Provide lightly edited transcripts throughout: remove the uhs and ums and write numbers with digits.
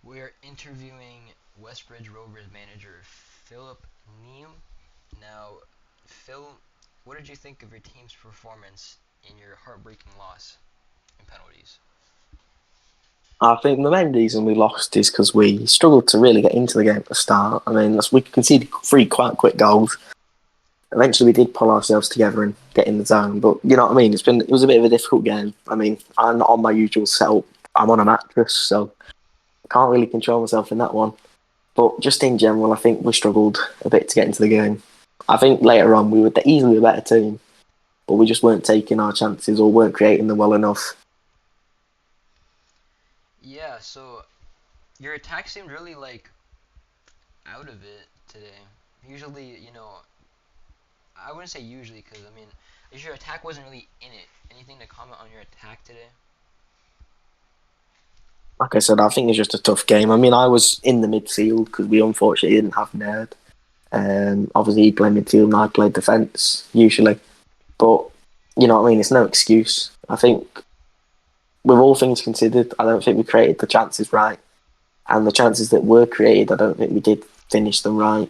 We're interviewing Westbridge Rovers manager Philip Neum. Now, Phil, what did you think of your team's performance in your heartbreaking loss in penalties? I think the main reason we lost is because we struggled to really get into the game at the start. I mean, we conceded three quite quick goals. Eventually, we did pull ourselves together and get in the zone. But you know what I mean? It was a bit of a difficult game. I mean, I'm not on my usual setup. I'm on a mattress, so I can't really control myself in that one. But just in general, I think we struggled a bit to get into the game. I think later on we were easily a better team, but we just weren't taking our chances or weren't creating them well enough. Yeah, so your attack seemed really out of it today. Usually, I wouldn't say usually because your attack wasn't really in it. Anything to comment on your attack today? Like I said, I think it's just a tough game. I mean, I was in the midfield because we unfortunately didn't have Nerd. Obviously, he played midfield and I played defence usually. But you know what I mean? It's no excuse. I think, with all things considered, I don't think we created the chances right, and the chances that were created, I don't think we did finish them right.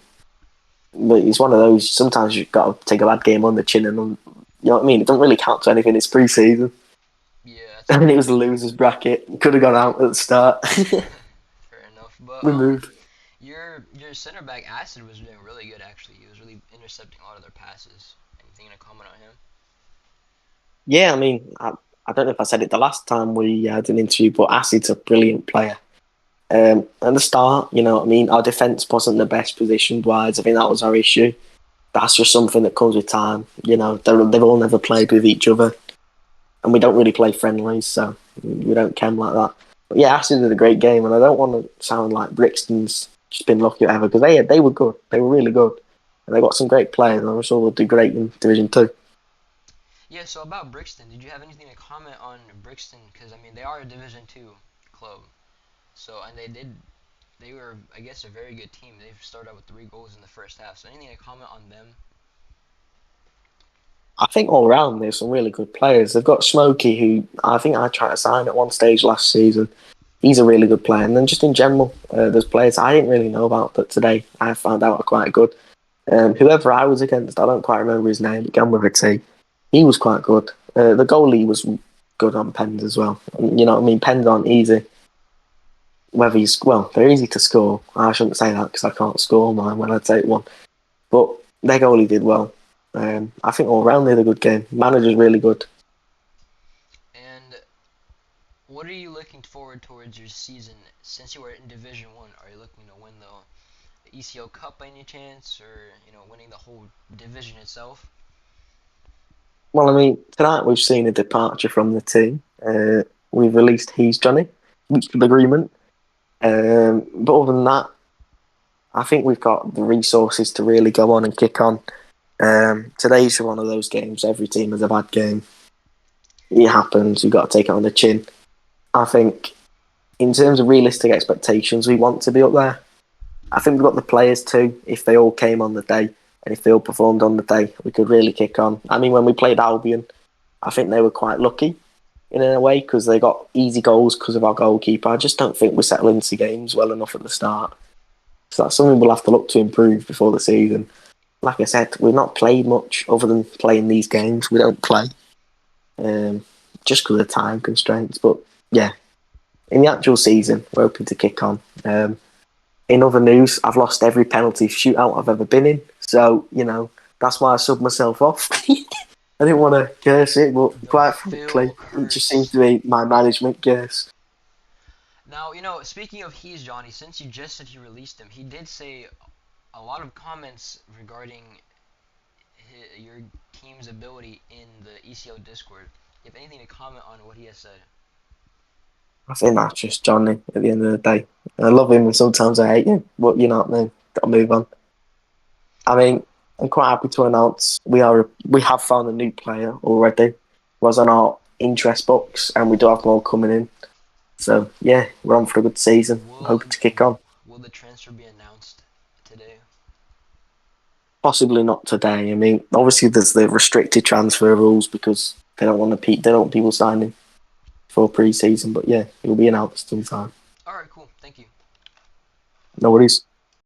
But it's one of those. Sometimes you've got to take a bad game on the chin, and you know what I mean. It doesn't really count to anything. It's pre-season, Yeah, that's and it was fair. the losers bracket. Could have gone out at the start. Fair enough. But We moved. your center back Acid was doing really good actually. He was really intercepting a lot of their passes. Anything to comment on him? Yeah, I mean, I don't know if I said it the last time we had an interview, but Acid's a brilliant player. At the start, you know what I mean, our defence wasn't the best positioned wise. I think that was our issue. That's just something that comes with time. You know, they've all never played with each other, and we don't really play friendlies, so we don't chem like that. But yeah, Acid did a great game, and I don't want to sound like Brixton's just been lucky or whatever, because they were good. They were really good. And they got some great players, and I'm sure they'll do great in Division 2. Yeah. So about Brixton, did you have anything to comment on Brixton? Because they are a Division 2 club. So and they were I guess a very good team. They've started out with 3 goals in the first half. So anything to comment on them? I think all round there's some really good players. They've got Smokey, who I think I tried to sign at one stage last season. He's a really good player. And then just in general, there's players I didn't really know about that today I found out are quite good. Whoever I was against, I don't quite remember his name, began with a T. He was quite good. The goalie was good on pens as well. You know what I mean? Pens aren't easy. Whether you, well, they're easy to score. I shouldn't say that because I can't score mine when I take one. But their goalie did well. I think all round they had a good game. Manager's really good. And what are you looking forward towards your season? Since you were in Division 1, are you looking to win the ECO Cup by any chance, or winning the whole division itself? Well, I mean, tonight we've seen a departure from the team. We've released He's Johnny, mutual agreement. But other than that, I think we've got the resources to really go on and kick on. Today's one of those games. Every team has a bad game. It happens. You've got to take it on the chin. I think, in terms of realistic expectations, we want to be up there. I think we've got the players too. If they all came on the day and if they all performed on the day, we could really kick on. I mean, when we played Albion, I think they were quite lucky in a way because they got easy goals because of our goalkeeper. I just don't think we're settling into games well enough at the start. So that's something we'll have to look to improve before the season. Like I said, we've not played much other than playing these games. We don't play um, just because of time constraints. But yeah, in the actual season, we're hoping to kick on. In other news, I've lost every penalty shootout I've ever been in. So, you know, that's why I subbed myself off. I didn't want to curse it, but The quite Phil frankly, it just seems curse. to be my management curse. Now, speaking of He's Johnny, since you just said you released him, he did say a lot of comments regarding your team's ability in the ECO Discord. You have anything to comment on what he has said? I think that's just Johnny at the end of the day. I love him and sometimes I hate him, but you know what I mean? Gotta move on. I mean, I'm quite happy to announce we have found a new player already. Was on our interest box, and we do have more coming in. So yeah, we're on for a good season. I'm Will hoping to kick on. will the transfer be announced today? Possibly not today. I mean, obviously there's the restricted transfer rules because they don't want people signing for pre-season. But yeah, it will be announced sometime. All right, cool. Thank you. No worries.